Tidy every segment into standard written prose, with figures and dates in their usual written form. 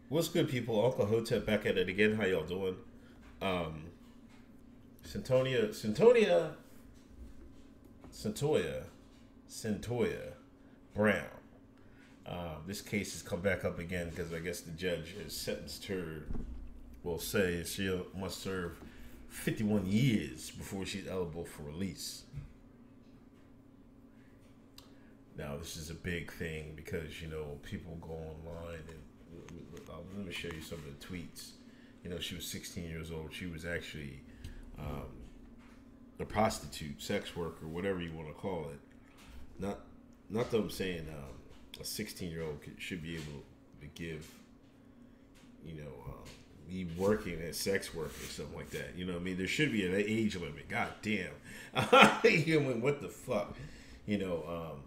What's good, people? Uncle Hotep back at it again. How y'all doing? Um, Cyntoia, Cyntoia Brown. This case has come back up again because I guess the judge has sentenced her. Will say she must serve 51 years before she's eligible for release. Now, this is a big thing because people go online and let me show you some of the tweets. She was 16 years old. She was actually um, a prostitute, sex worker, whatever you want to call it. Not, not that I'm saying a 16-year-old should be able to give, me working as sex work or something like that. You know what I mean? There should be an age limit. God damn. What the fuck? You know, um,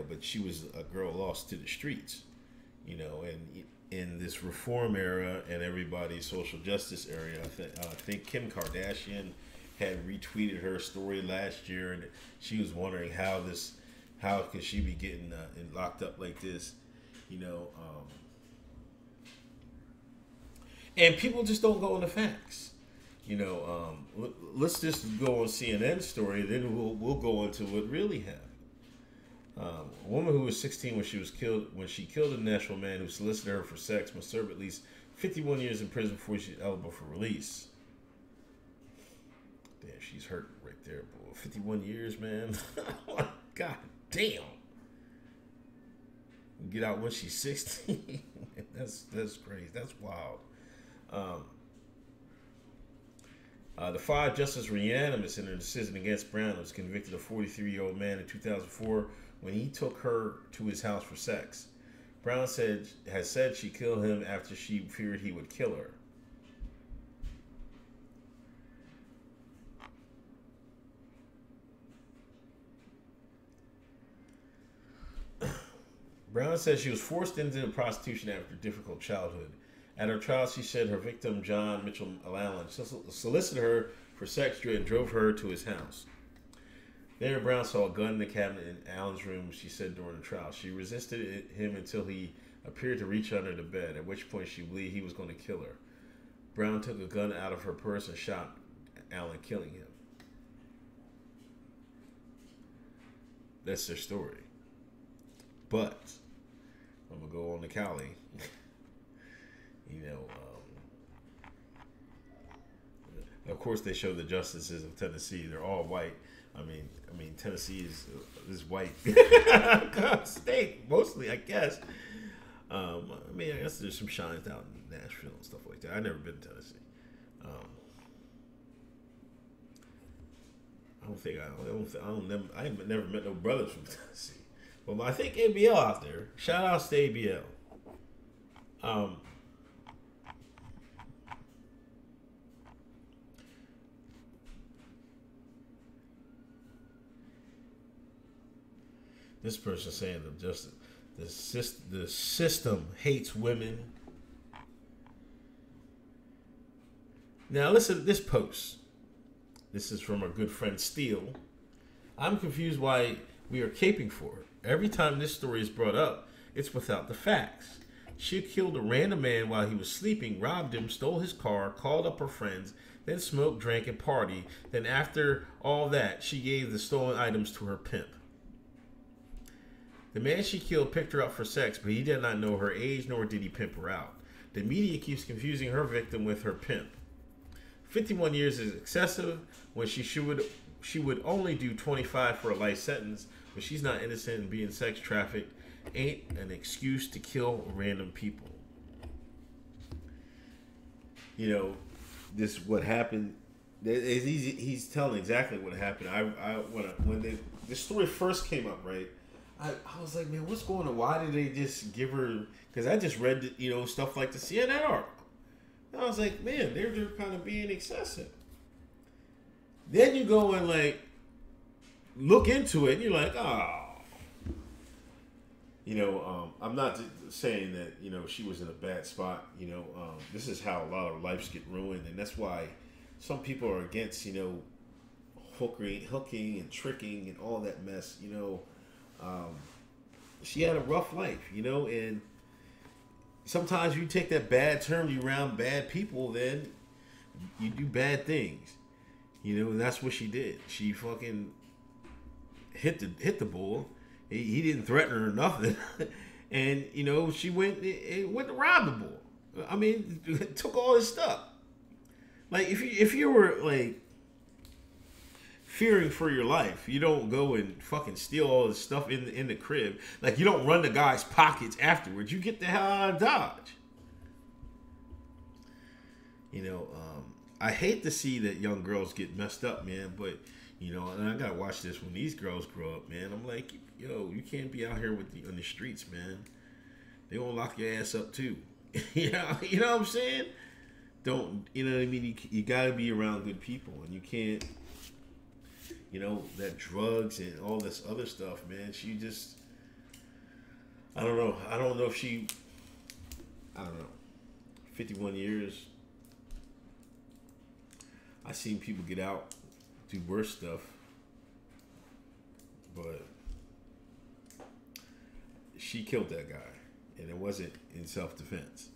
but she was a girl lost to the streets. And in this reform era and everybody's social justice area, I think Kim Kardashian had retweeted her story last year, and she was wondering how could she be getting locked up like this, you know. And people just don't go into facts. Let's just go on CNN story, then we'll go into what really happened. A woman who was 16 when she killed a Nashville man who solicited her for sex must serve at least 51 years in prison before she's eligible for release. Damn, she's hurt right there, boy. 51 years, man. God damn. Get out when she's 16. That's crazy. That's wild. Um, the five justices were unanimous in their decision against Brown, who was convicted of a 43-year-old man in 2004 when he took her to his house for sex. Brown has said she killed him after she feared he would kill her. Brown said she was forced into prostitution after a difficult childhood. At her trial, she said her victim, John Mitchell Allen, solicited her for sex and drove her to his house. There, Brown saw a gun in the cabinet in Allen's room, she said during the trial. She resisted him until he appeared to reach under the bed, at which point she believed he was going to kill her. Brown took a gun out of her purse and shot Allen, killing him. That's their story. But I'm going to go on to Cali. you know, of course, they show the justices of Tennessee. They're all white. I mean, Tennessee is white state mostly, I guess. I guess there's some shines out in Nashville and stuff like that. I've never been to Tennessee. Um, I ain't never met no brothers from Tennessee. Well, I think ABL out there. Shout out to ABL. Um, this person saying the system hates women. Now listen to this post. This is from our good friend Steele. I'm confused why we are caping for her. Every time this story is brought up, it's without the facts. She killed a random man while he was sleeping, robbed him, stole his car, called up her friends, then smoked, drank, and partied. Then after all that, she gave the stolen items to her pimp. The man she killed picked her up for sex, but he did not know her age, nor did he pimp her out. The media keeps confusing her victim with her pimp. 51 years is excessive when she would only do 25 for a life sentence, but she's not innocent and being sex trafficked ain't an excuse to kill random people. This what happened. He's telling exactly what happened. When this story first came up, right? I was like, man, what's going on? Why did they just give her? Because I just read, stuff like the CNN article. And I was like, man, they're kind of being excessive. Then you go and look into it, and you're like, oh. I'm not saying that, she was in a bad spot. This is how a lot of lives get ruined, and that's why some people are against, hooking and tricking and all that mess. She had a rough life, and sometimes you take that bad term, you around bad people, then you do bad things. You know, and that's what she did. She fucking hit the bull. He didn't threaten her or nothing. And, you know, she went to rob the bull. I mean, took all his stuff. Like, if you were, like, fearing for your life, you don't go and fucking steal all this stuff in the crib. Like, you don't run the guy's pockets afterwards. You get the hell out of Dodge. You know, I hate to see that young girls get messed up, man, but, you know, and I gotta watch this when these girls grow up, man. I'm like, yo, you can't be out here on the streets, man. They gonna lock your ass up too. You know what I'm saying? Don't, you know what I mean? You gotta be around good people, and you can't, you know, that drugs and all this other stuff, man. She just, I don't know. I don't know if she, I don't know. 51 years. I seen people get out, do worse stuff, but she killed that guy, and it wasn't in self-defense.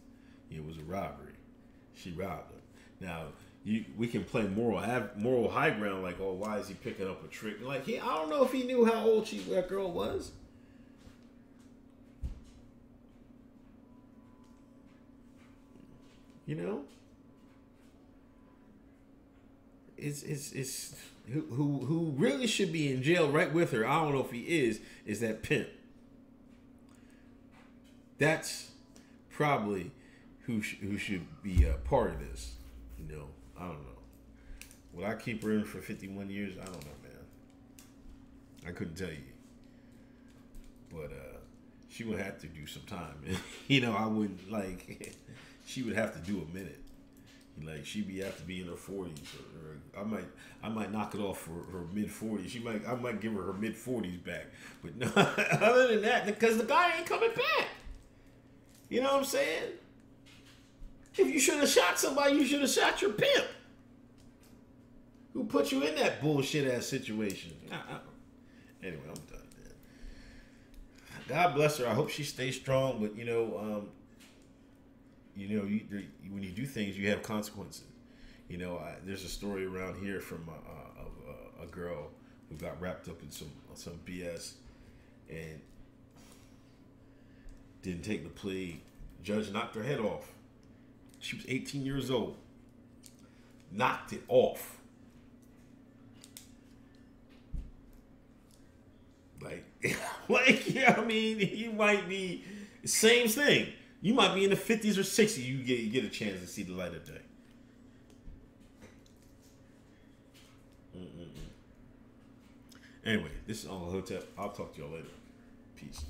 It was a robbery. She robbed him. Now, we can play moral high ground, like, oh, why is he picking up a trick? Like, I don't know if he knew how old that girl was. You know? It's who really should be in jail right with her, I don't know if he is that pimp. That's probably who should be a part of this. You know, I don't know. Would I keep her in for 51 years? I don't know, man. I couldn't tell you. But she would have to do some time. You know, I wouldn't, like, she would have to do a minute. Like, she'd have to be in her 40s, or I might knock it off for her mid 40s. I might give her mid 40s back. But no, other than that, because the guy ain't coming back. You know what I'm saying? If you should have shot somebody, you should have shot your pimp. Who put you in that bullshit ass situation? Anyway, I'm done, man. God bless her. I hope she stays strong. But you know, when you do things, you have consequences. You know, there's a story around here from a girl who got wrapped up in some BS and didn't take the plea. Judge knocked her head off. She was 18 years old. Knocked it off. Like, yeah, I mean, you might be same thing. You might be in the 50s or 60s. You get a chance to see the light of day. Anyway, this is Uncle Hotep. I'll talk to y'all later. Peace.